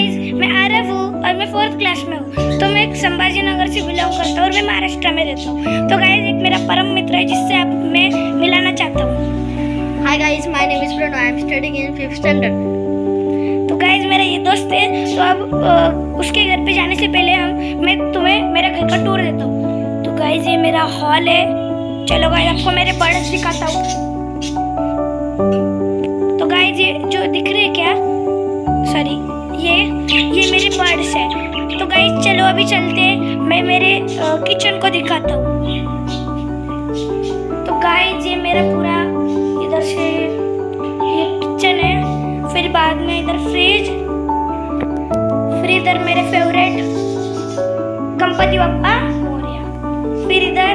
Guys, मैं आरव हूँ और मैं 4th क्लास में हूँ। तो मैं संभाजी नगर से बिलोंग करता हूँ और मैं महाराष्ट्र में रहता हूँ। तो गाइज, एक मेरा परम मित्र है जिससे आप मैं मिलाना चाहता हूँ। Hi guys, my name is Pranav, I am studying in 5th standard. तो गाइज, मेरा ये दोस्त है। तो अब उसके घर पे जाने से पहले मैं तुम्हें मेरा घर का टूर देता हूँ। तो गाइज, ये मेरा हॉल है। चलो गाइज, आपको मेरे बर्ड्स दिखाता हूँ। तो गाइज, ये जो दिख रहे हैं क्या, सॉरी, ये मेरे बर्ड्स है। तो गाइज, चलो अभी चलते हैं, मैं मेरे किचन को दिखाता हूँ। तो गाइज, ये मेरा पूरा इधर से ये किचन है, फिर बाद में इधर फ्रिज, फिर इधर मेरे फेवरेट गणपति बप्पा मोरया, फिर इधर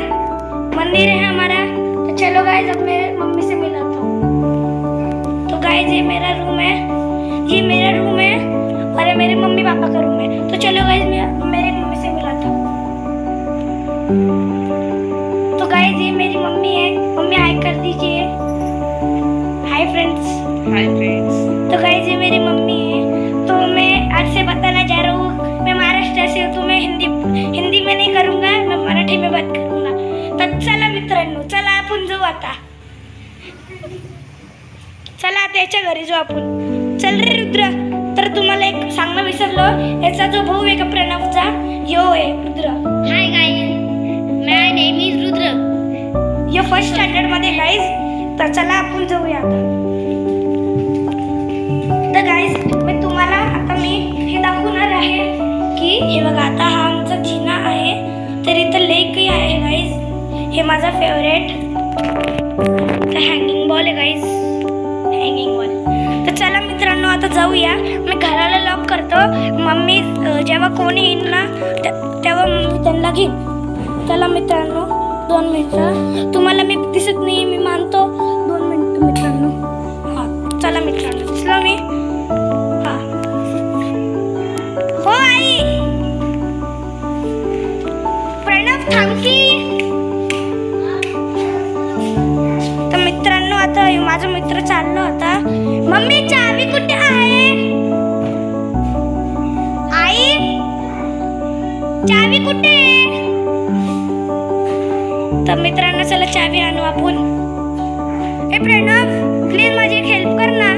मंदिर है हमारा। तो चलो गाइज, अब मैं मम्मी से मिलाता हूँ। तो गाइज, ये मेरा रूम है, ये मेरा रूम है और ये मेरे मम्मी पापा का रूम है। तो चलो गाइज, मैं मेरे मम्मी से मिलाता हूँ। तो गाइज, ये मेरी मम्मी है। मम्मी हाय कर दीजिए। हाय फ्रेंड्स। Hi friends. तो गाइज, ये मेरी मम्मी है। तो मैं आज से बताना जा रहा हूँ, मैं महाराष्ट्र से हूँ। तो मैं हिंदी में नहीं करूँगा, मैं मराठी में बात करूँगा। तर चला मित्रांनो, चला आपण जाऊ आता। चला त्याच्या घरी जाऊ आपण। चल रे रुद्र। तर तुम्हाला एक सांगणं विसरलो, याचा जो भाऊ आहे का प्रणवचा, यो आहे रुद्र। हाय guys, my name is Rudra. Yo 1st standard मध्ये गाइज। तर चला आपण जाऊया आता। तर गाइज, मी तुम्हाला आता हे दाखवणार आहे की हे बघा, आता हा आमचा जिना आहे। तर इथं लेकही आहे गाइज। हे माझा फेवरेट हँगिंग बॉल आहे गाइज, हँगिंग बॉल। तर चला मित्रांनो, आता जाऊया। मी घराला लॉक करतो। मम्मी जेव्हा कोणी येईल ना तेव्हा मी त्यांना घेईन। चला मित्रांनो, 2 मिनिटं। तुम्हाला मी दिसत नाही, मी मानतो। 2 मिनिटं मित्रांनो। हां, चला मित्रांनो, दिसलो मी। हां, हो आई। प्रणव थांब की। तर मित्रांनो, आता माझा मित्र चाललो होता। मम्मी, चावी कुठे आहे? आई, चावी कुठे आहे? तर मित्रांनो, चला चावी आणू आपण। ए प्रणव, प्लीज माझी एक हेल्प कर ना।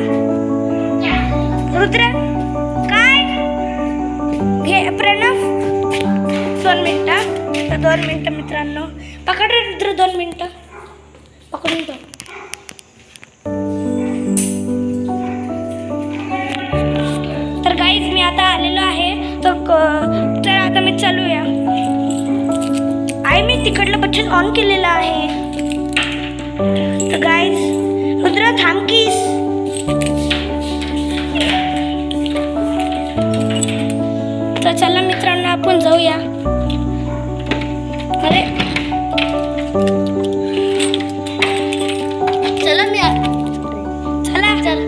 रुद्र, काय घे प्रणव। 2 मिनिटं। तर 2 मिनिटं मित्रांनो, पकड रे रुद्र, 2 मिनिटं पकडून ठेव। तर गाईज, मी आता आलेलो आहे। तर आता मी चालूया। आई, मी तिकडलं बटन ऑन केलेलं आहे। तर गाईज, रुद्र थांब कीस। तर चला मित्रांनो, आपण जाऊया। अरे चला चला चल,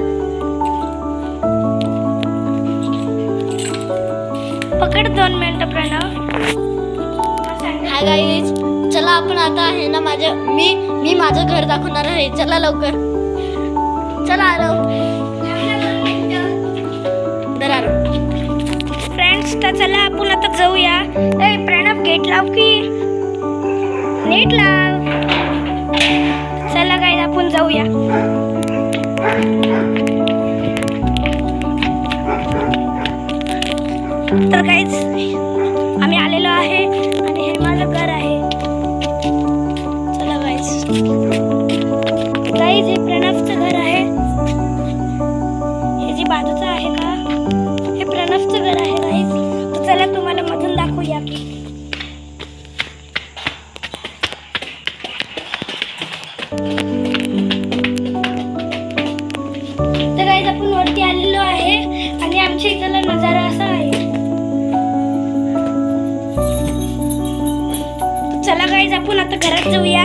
पकड 2 मिनिटं प्रणव। हाय गाइस, चला आपण आता आहे ना मी माझं घर दाखवणार आहे। चला लवकर, चला आरव। दर आरव। फ्रेंड्स, तर चला आपण आता जाऊया। ए प्रणव, गेट लाव की, नीट लाव। चला गाईज, आपण जाऊया। तर गाईज, आम्ही आलेलो आहे आणि हे माझं घर आहे। चला गाईज, गाईज, हे प्रणवचं घर आहे। हे जे बाजूचं आहे ना, हे प्रणवचं घर आहे गाईज। तर चला तुम्हाला मधून दाखवूया की। तर गाईज, आपण वरती आलेलो आहे आणि आमच्या इथला नजारा असा आहे। चला गाईज, आपण आता घरात जाऊया।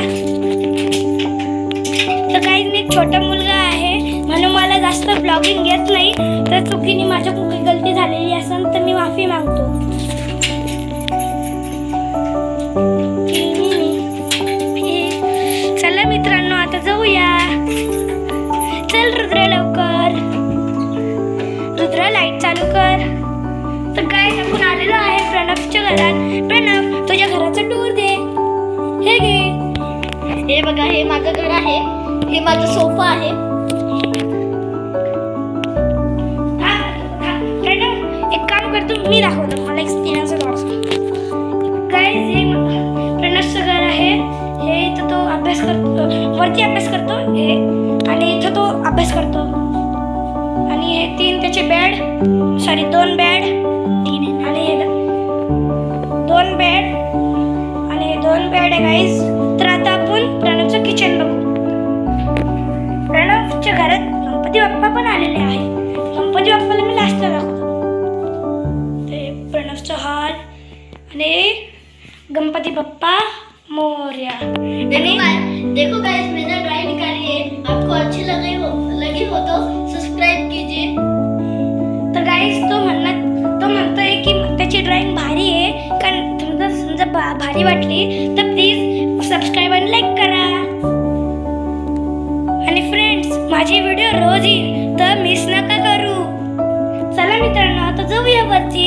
तर गाईज, मी एक छोटा मुलगा आहे म्हणून मला जास्त ब्लॉगिंग येत नाही। तर चुकीने माझ्या कुठे गलती झालेली असेल तर मी माफी मागतो। चला मित्रांनो, आता जाऊया। चल रुद्र, लवकर। रुद्र, लाईट चालू कर। आलेलो आहे प्रणवच्या घरात. प्रणव, तुझ्या घराचा टूर दे. हे घे. हे बघा, हे माझं घर आहे. हे माझं सोफा आहे. प्रणव, एक काम करतो, मी दाखवतो मला एक्सपिरियन्स आहे थोडासा. गाईज, हे प्रणवचं घर आहे. हे इथं तो अभ्यास करतो, वरती अभ्यास करतो हे, आणि इथं तो अभ्यास करतो. आणि हे 3 त्याचे बेड, सॉरी 2 बेड, आणि हे 2 बेड, आणि हे 2 बेड आहे गाईज. तर आता आपण प्रणवचं किचन बघू. प्रणवच्या घरात गणपती बाप्पा पण आलेले आहे. गणपती बाप्पाला मी लास्टला दाखवतो. ते प्रणवचं हॉल आणि गणपती बाप्पा मोरया. देखो गाइस, मैंने ड्राइंग निकाली है. आपको अच्छी लगी हो तो सब्सक्राइब कीजिए. तर गाईज, तो म्हणतोय की त्याची ड्रॉइंग भारी आहे. कारण समजा भारी वाटली तर प्लीज सबस्क्राईब आणि लाईक करा. आणि फ्रेंड्स, माझे व्हिडिओ रोज येईल तर मिस नका करू. चला मित्रांनो, आता जाऊया वरती.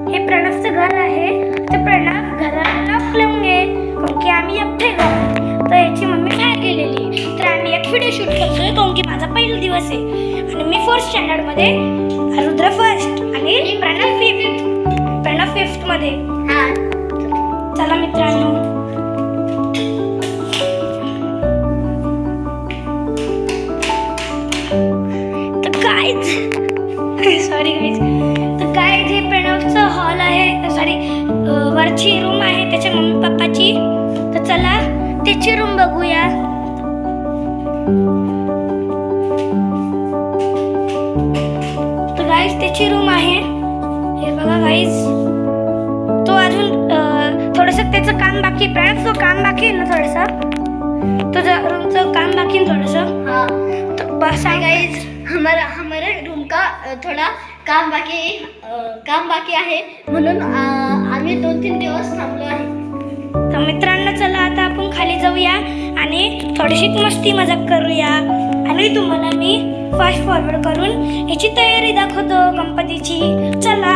हे प्रणवचं घर आहे. तर प्रणव घराला लॉक लावून घे, कारण की आम्ही एकटे घर. तर याची मम्मी बाहेर गेलेली आहे. तर आम्ही एक व्हिडिओ शूट करतोय, कारण की माझा पहिला दिवस आहे. आणि मी 4th स्टँडर्डमध्ये, रुद्र 1st आणि प्रणव 5th मध्ये. चला मित्रांनो, तर गाईज, सॉरी गाईज, तर गाईज, हे प्रणवचं हॉल आहे, सॉरी वरची रूम आहे त्याच्या मम्मी पप्पाची. तर चला त्याची रूम बघूया. तर गाईज, त्याची रूम आहे. हे बघा गाईज, तो अजून थोडंसं त्याचं काम बाकी. प्रणवचं काम बाकी आहे ना थोडंसं, तुझं रूमचं काम बाकी आहे थोडंसं. तर बस आहे गाईज, हमारे रूम का थोड़ा काम बाकी आहे, म्हणून आम्ही 2-3 दिवस थांबलो आहे. तर मित्रांनो, चला आता आपण खाली जाऊया आणि थोडीशी मस्ती मजाक करूया. आणि तुम्हाला मी फास्ट फॉरवर्ड करून याची तयारी दाखवतो गणपतीची. चला.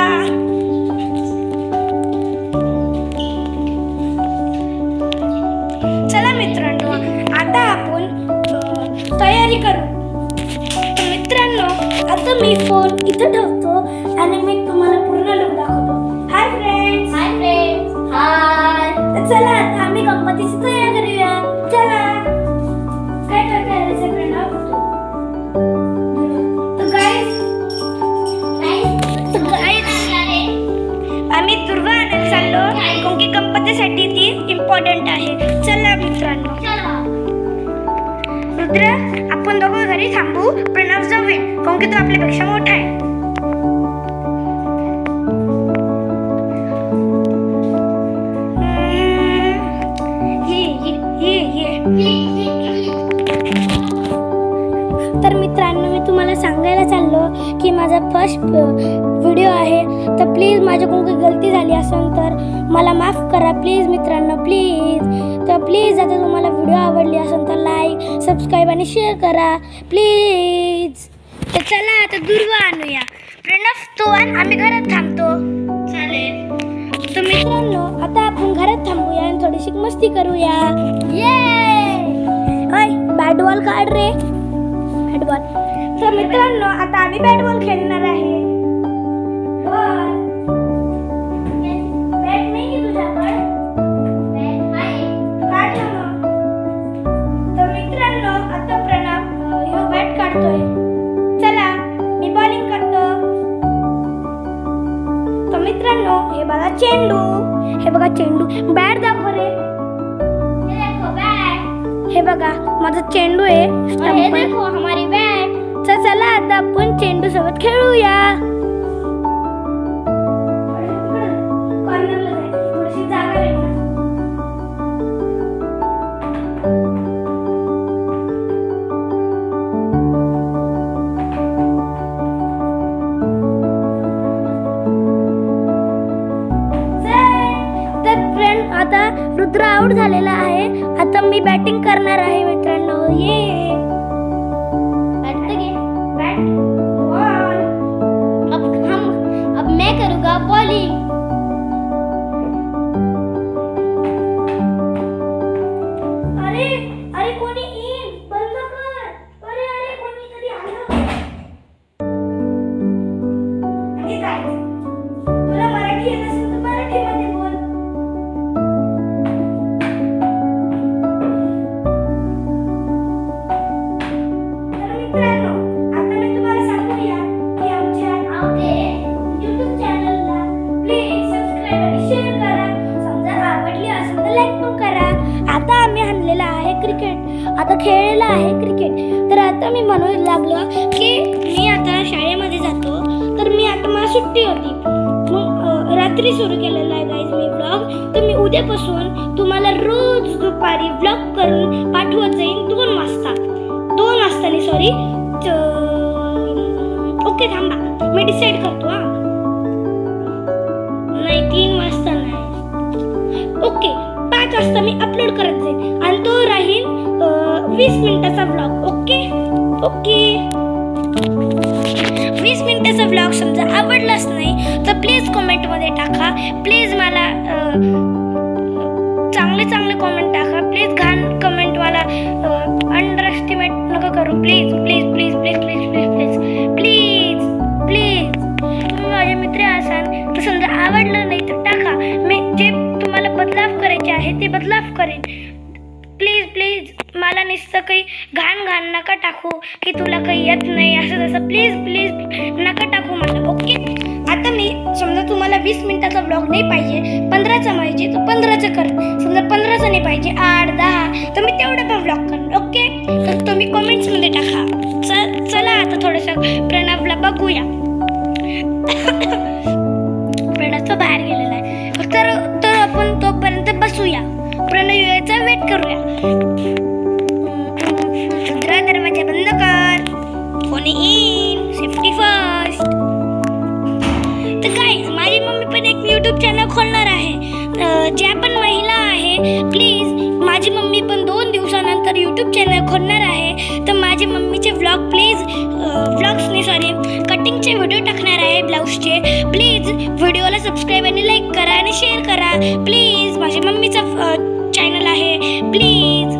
चला मित्रांनो, आता आपण तयारी करू. तर मित्रांनो, आता मी फोन इथं ठेवतो आणि मी तुम्हाला पूर्ण लुक दाखवतो. Hi friends. हाय. तर चला आता आम्ही गणपतीची तयारी करूया. चला. काय करायचं प्रणव? तर गाईज, आम्ही दुर्वा आणायला चाललो, कारण की गणपतीसाठी ती इम्पॉर्टंट आहे. चला मित्रांनो. रुद्र, आपण दोघं घरी थांबू. प्रणव जाऊन, कारण की तो आपल्यापेक्षा मोठा आहे. तर मित्रांनो, मी तुम्हाला सांगायला चाललो की माझा फर्स्ट व्हिडिओ आहे. तर प्लीज माझ्याकडून काही गलती झाली असेल तर मला माफ करा प्लीज मित्रांनो, प्लीज. तर प्लीज, आता तुम्हाला व्हिडिओ आवडली असेल तर लाईक, सबस्क्राईब आणि शेअर करा प्लीज. तर चला आता दुर्वा आणूया. प्रणव, तो आण, आम्ही घरात थांबतो. चालेल. तर मित्रांनो, आता आपण घरात थांबूया आणि थोडीशी मस्ती करूया. बॅट बॉल काढ रे, बॅट बॉल. तर मित्रांनो, आता आम्ही बॅट बॉल खेळणार आहे. बॅट नाही तुझ्याकडे? काढ ना. तर मित्रांनो, आता प्रणव ह्यो बॅट काढतोय. चला, मी बॉलिंग करतो. तर मित्रांनो, हे बघा चेंडू. हे बघा चेंडू. बॅट दाखव रे. हे बघा माझा चेंडू आहे. हे देखो हमारी बॅट. तर चला आता आपण चेंडू सोबत खेळूया. कॉर्नरला जायचं, थोडीशी जागा राहील. तर फ्रेंड, आता रुद्र आउट झालेला आहे. आता मी बॅटिंग करणार आहे मित्रांनो. ये बॅट घे. Bat ball. माझा ब्लॉग की मी आता शाळेमध्ये जातो, तर मी आता मला सुट्टी होती, मग रात्री सुरू केलेला आहे गाईज मी ब्लॉग. तर मी उद्यापासून तुम्हाला रोज दुपारी ब्लॉग करून पाठवत जाईन 2 वाजता. 2 वाजता नाही, सॉरी, ओके थांबा मी डिसाईड करतो. नाही 3 वाजता नाही, ओके 5 वाजता मी अपलोड करत जाईन आणि तो राहील 20 मिनिटाचा ब्लॉग. ओके ओके 20 मिनिटाचा ब्लॉग समजा आवडलाच नाही तर प्लीज कमेंटमध्ये टाका. प्लीज मला चांगले चांगले कमेंट टाका. प्लीज घाण कमेंटवाला अंडर एस्टिमेट नका करू. Please please please please please please please please please तुम्ही माझे मित्र असाल तर समजा आवडलं नाही तर टाका. मी जे तुम्हाला बदलाव करायचे आहे ते बदलाव करेन. प्लीज प्लीज मला नुसतं काही घाण घाण नका टाकू की तुला काही येत नाही असं तसं. प्लीज प्लीज नका टाकू मला. ओके आता मी समजा तुम्हाला 20 मिनिटाचा ब्लॉग नाही पाहिजे, 15चा पाहिजे तर 15चं कर. समजा 15चा नाही पाहिजे 8 10 तर मी तेवढं पण ब्लॉग करेन. ओके तर तुम्ही कमेंट्समध्ये टाका. चला आता थोडंसं प्रणवला बघूया. प्रणव तो बाहेर गेलेला आहे, तर आपण तोपर्यंत बसूया, प्रणव यायचा वेट करूया. दरवाजा बंद कर, फोन इन, सेफ्टी फर्स्ट. तर गाईज माझी मम्मी पण एक यूट्यूब चॅनल खोलणार आहे. ज्या पण महिला आहे प्लीज, माझी मम्मी पण 2 दिवसानंतर यूट्यूब चॅनल खोलणार आहे. तर माझी मम्मीचे व्लॉग प्लीज, व्लॉग्सने सॉरी कटिंगचे व्हिडिओ टाकणार आहे ब्लाऊजचे. प्लीज व्हिडिओला सबस्क्राईब आणि लाईक करा आणि शेअर करा. प्लीज माझ्या मम्मीचा चॅनल आहे, प्लीज.